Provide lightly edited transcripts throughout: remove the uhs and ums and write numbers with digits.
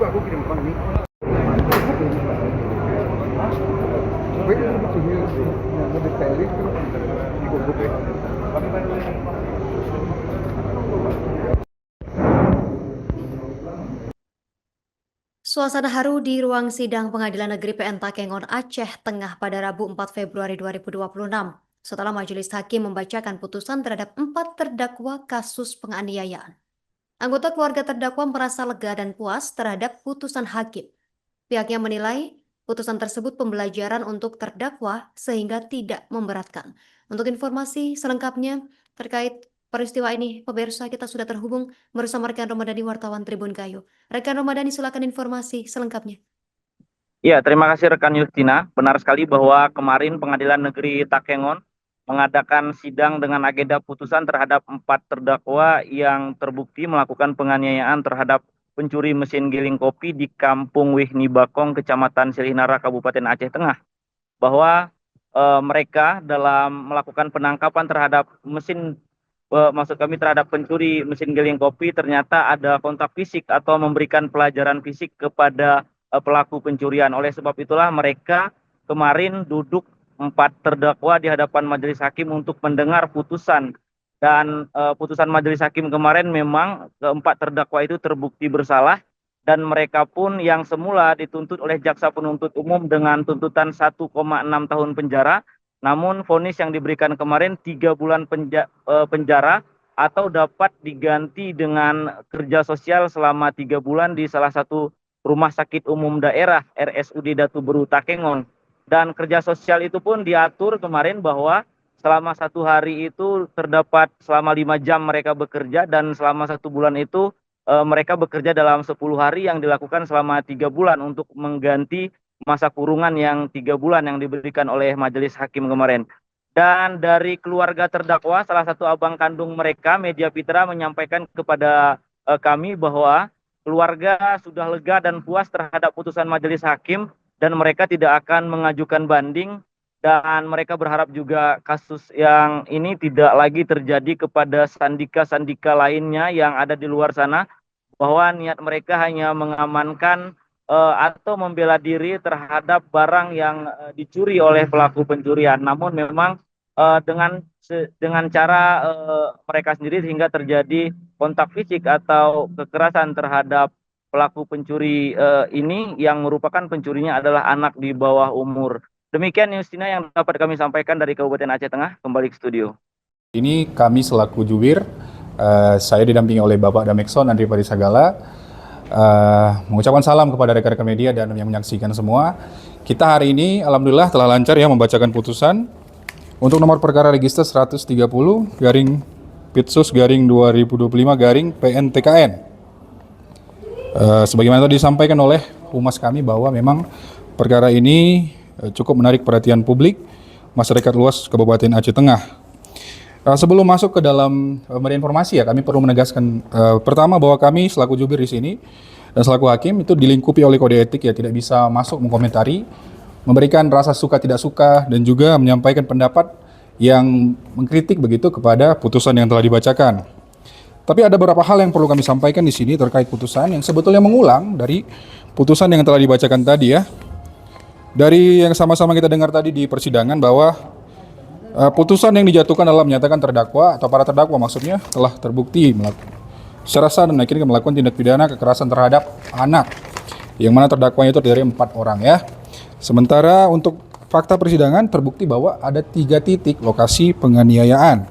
aku kirim bang ini. Supaya itu sini yang detail itu ikut ya. Suasana haru di ruang sidang Pengadilan Negeri PN Takengon, Aceh Tengah pada Rabu 4 Februari 2026 setelah majelis hakim membacakan putusan terhadap 4 terdakwa kasus penganiayaan. Anggota keluarga terdakwa merasa lega dan puas terhadap putusan hakim. Pihaknya menilai putusan tersebut pembelajaran untuk terdakwa sehingga tidak memberatkan. Untuk informasi selengkapnya terkait peristiwa ini, pemirsa, kita sudah terhubung bersama rekan Ramadhani, wartawan Tribun Gayo. Rekan Ramadhani, silakan informasi selengkapnya. Ya, terima kasih rekan Justina. Benar sekali bahwa kemarin Pengadilan Negeri Takengon mengadakan sidang dengan agenda putusan terhadap 4 terdakwa yang terbukti melakukan penganiayaan terhadap pencuri mesin giling kopi di Kampung Wihni Bakong, Kecamatan Silinara, Kabupaten Aceh Tengah. Bahwa mereka dalam melakukan penangkapan terhadap terhadap pencuri mesin giling kopi ternyata ada kontak fisik atau memberikan pelajaran fisik kepada pelaku pencurian. Oleh sebab itulah mereka kemarin duduk 4 terdakwa di hadapan majelis hakim untuk mendengar putusan. Dan putusan majelis hakim kemarin memang keempat terdakwa itu terbukti bersalah. Dan mereka pun yang semula dituntut oleh jaksa penuntut umum dengan tuntutan 1,6 tahun penjara. Namun vonis yang diberikan kemarin 3 bulan penjara atau dapat diganti dengan kerja sosial selama 3 bulan di salah satu rumah sakit umum daerah RSUD Datu Beru Takengon. Dan kerja sosial itu pun diatur kemarin bahwa selama 1 hari itu terdapat selama 5 jam mereka bekerja, dan selama 1 bulan itu mereka bekerja dalam 10 hari yang dilakukan selama 3 bulan untuk mengganti masa kurungan yang 3 bulan yang diberikan oleh majelis hakim kemarin. Dan dari keluarga terdakwa, salah satu abang kandung mereka, Media Fitra, menyampaikan kepada kami bahwa keluarga sudah lega dan puas terhadap putusan majelis hakim dan mereka tidak akan mengajukan banding, dan mereka berharap juga kasus yang ini tidak lagi terjadi kepada sandika-sandika lainnya yang ada di luar sana, bahwa niat mereka hanya mengamankan atau membela diri terhadap barang yang dicuri oleh pelaku pencurian. Namun memang dengan cara mereka sendiri sehingga terjadi kontak fisik atau kekerasan terhadap pelaku pencuri ini, yang merupakan pencurinya adalah anak di bawah umur. Demikian Justina yang dapat kami sampaikan dari Kabupaten Aceh Tengah. Kembali ke studio. Ini kami selaku jubir, saya didampingi oleh Bapak Damekson Andri Parisagala, mengucapkan salam kepada rekan-rekan media dan yang menyaksikan semua. Kita hari ini alhamdulillah telah lancar ya membacakan putusan untuk nomor perkara register 130 garing Pitsus garing 2025 garing PNTKN. Sebagaimana tadi disampaikan oleh humas kami bahwa memang perkara ini cukup menarik perhatian publik masyarakat luas Kabupaten Aceh Tengah. Sebelum masuk ke dalam memberi informasi ya, kami perlu menegaskan pertama bahwa kami selaku jubir di sini dan selaku hakim itu dilingkupi oleh kode etik ya, tidak bisa masuk mengomentari, memberikan rasa suka tidak suka dan juga menyampaikan pendapat yang mengkritik begitu kepada putusan yang telah dibacakan. Tapi ada beberapa hal yang perlu kami sampaikan di sini terkait putusan yang sebetulnya mengulang dari putusan yang telah dibacakan tadi ya. Dari yang sama-sama kita dengar tadi di persidangan bahwa putusan yang dijatuhkan dalam menyatakan terdakwa atau para terdakwa maksudnya telah terbukti secara sah dan akhirnya melakukan tindak pidana kekerasan terhadap anak, yang mana terdakwanya itu dari 4 orang ya. Sementara untuk fakta persidangan terbukti bahwa ada 3 titik lokasi penganiayaan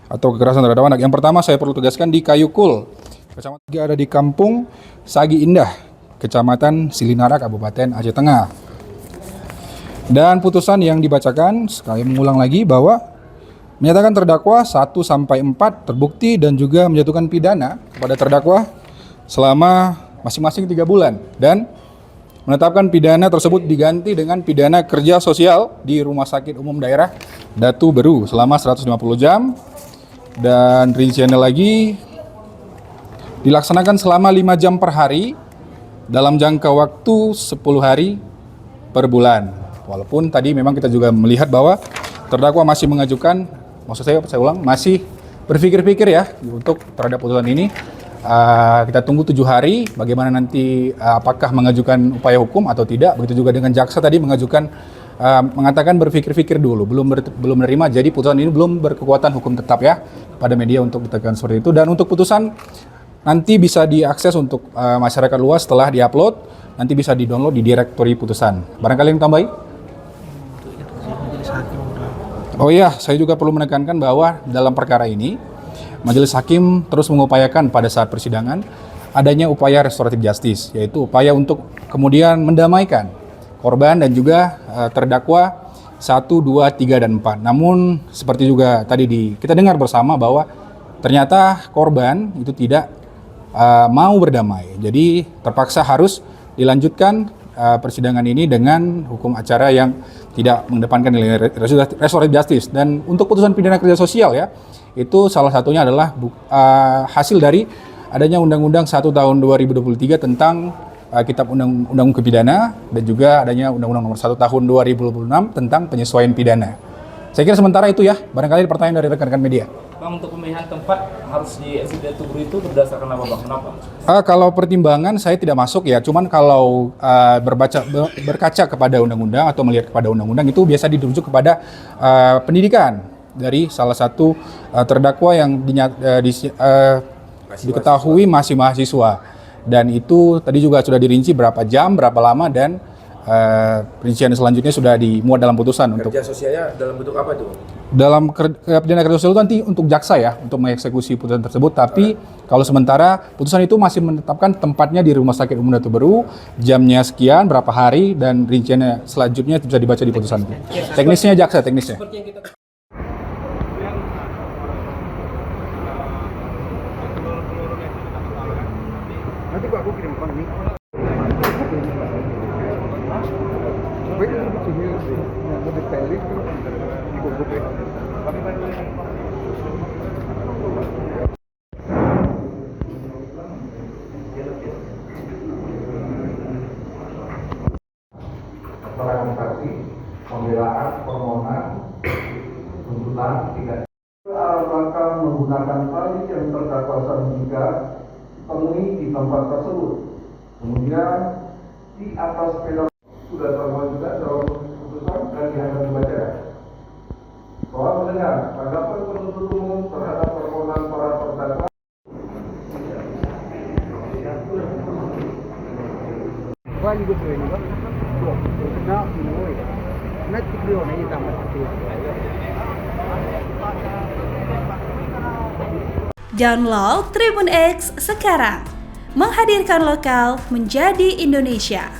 atau kekerasan terhadap anak. Yang pertama saya perlu tegaskan di Kayukul, kecamatan ada di Kampung Sagi Indah, Kecamatan Silinara, Kabupaten Aceh Tengah. Dan putusan yang dibacakan sekali mengulang lagi bahwa menyatakan terdakwa 1 sampai 4 terbukti dan juga menjatuhkan pidana kepada terdakwa selama masing-masing 3 bulan dan menetapkan pidana tersebut diganti dengan pidana kerja sosial di Rumah Sakit Umum Daerah Datu Beru selama 150 jam, dan rinciannya lagi dilaksanakan selama 5 jam per hari dalam jangka waktu 10 hari per bulan. Walaupun tadi memang kita juga melihat bahwa terdakwa masih mengajukan, maksud saya ulang, masih berpikir-pikir ya untuk terhadap putusan ini. Kita tunggu 7 hari bagaimana nanti apakah mengajukan upaya hukum atau tidak. Begitu juga dengan jaksa tadi mengatakan berpikir-pikir dulu, belum menerima. Jadi putusan ini belum berkekuatan hukum tetap ya pada media untuk ditekan seperti itu. Dan untuk putusan nanti bisa diakses untuk masyarakat luas setelah diupload, nanti bisa di-download di direktori putusan. Barangkali yang tambahin? Oh iya, saya juga perlu menekankan bahwa dalam perkara ini Majelis Hakim terus mengupayakan pada saat persidangan adanya upaya restoratif justice, yaitu upaya untuk kemudian mendamaikan korban dan juga terdakwa 1, 2, 3, dan 4. Namun seperti juga tadi kita dengar bersama bahwa ternyata korban itu tidak mau berdamai. Jadi terpaksa harus dilanjutkan persidangan ini dengan hukum acara yang tidak mengedepankan nilai restoratif justice. Dan untuk putusan pidana kerja sosial ya, itu salah satunya adalah hasil dari adanya Undang-Undang 1 tahun 2023 tentang Kitab Undang-Undang Kepidana, dan juga adanya Undang-Undang nomor 1 tahun 2026 tentang penyesuaian pidana. Saya kira sementara itu ya, barangkali pertanyaan dari rekan-rekan media. Bang, untuk pemilihan tempat harus di SID Tugu itu berdasarkan apa, Bang? Kenapa? Kalau pertimbangan saya tidak masuk ya, cuman kalau berkaca kepada undang-undang atau melihat kepada undang-undang itu biasa dirujuk kepada pendidikan dari salah satu terdakwa yang diketahui masih mahasiswa, dan itu tadi juga sudah dirinci berapa jam, berapa lama, dan rincian selanjutnya sudah dimuat dalam putusan. Untuk Kerja sosialnya dalam bentuk apa itu? dalam pidana kerja sosial itu nanti untuk jaksa ya untuk mengeksekusi putusan tersebut, tapi kalau sementara putusan itu masih menetapkan tempatnya di Rumah Sakit Umum Datuk Beru, jamnya sekian, berapa hari, dan rinciannya selanjutnya bisa dibaca di putusan itu. Teknisnya jaksa, teknisnya. Nanti Pak aku kirim ini. Baik, maksudnya yang lebih detail itu di Google ya. Keterangan saksi, pembelaan, permohonan, tuntutan, tidak. Rangka menggunakan tali yang terdakwa jika temui di tempat tersebut. Kemudian di atas sepeda sudah termuat juga dalam putusan dan dihadap dibaca. Soal mendengar tanggapan penuntut umum terhadap permohonan para terdakwa. Wali gue ini kan, nah ini, nanti beliau nanti tambah satu. Download Tribun X sekarang, menghadirkan lokal menjadi Indonesia.